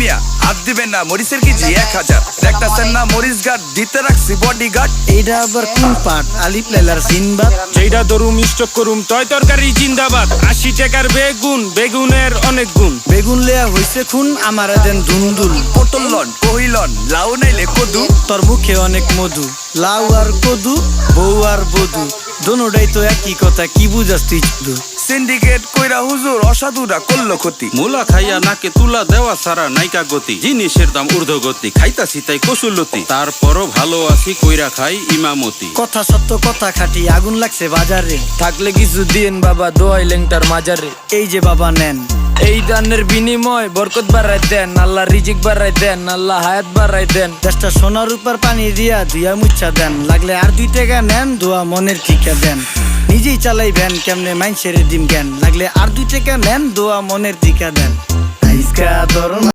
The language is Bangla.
মিয়া হাত দিবেন না, মরিচের কেজি 1000। দেখতাছেন না মরিচ গার্ড দিতে রাখছি বডিগার্ড। এইটা আবার কোন পাট? আলিফ লাইলার সিনবাদ। যেইটা দরুম স্টক করুম তয় তরকারি জিন্দাবাদ। 80 টাকার বেগুন, বেগুনের অনেক গুণ। বেগুন লেয়া হইছে খুন, আমারে দেন দুন্দুল। পটল লন, কহিলন, লাউ নাইলে কদু। তোর মুখে অনেক মধু, লাউ আর কদু, বউ আর বধু, দোনোটাই তো একই কথা, কি বুঝাস তুই শুধু? সিন্ডিকেট কইরা হুজুর অসাধুরা করলো ক্ষতি। মুলা খাইয়া নাকে তুলা দেওয়া সারা নাইকা গতি। জিনিসের দাম ঊর্ধ্বগতি, খাইতাছি তাই কসুলতি। তারপরও ভালো আছি কইরা খাই ইমামতি। কথা সত্য কথা খাটি, আগুন লাগছে বাজারে। থাকলে কিছু দিন বাবা, দোয়াই লেংটার মাজারে। এই যে বাবা নেন, এই দানের বিনিময় বরকত বাড়াই দেন, আল্লাহ রিজিক বাড়াই দেন, আল্লাহ হায়াত বাড়াই দেন। দেশটা সোনার উপর পানি দিয়া ধুয়া মুচ্ছা দেন। লাগলে আর 2 টাকা নেন, দোয়া মনের ঠিকা দেন। নিজেই চালাই ভ্যান, কেমনে মাইন ছেড়ে দিম জ্ঞান। লাগলে আর 2 টাকা নেন, দোয়া মনের ঠিকা দেন। আইসকা ধরুন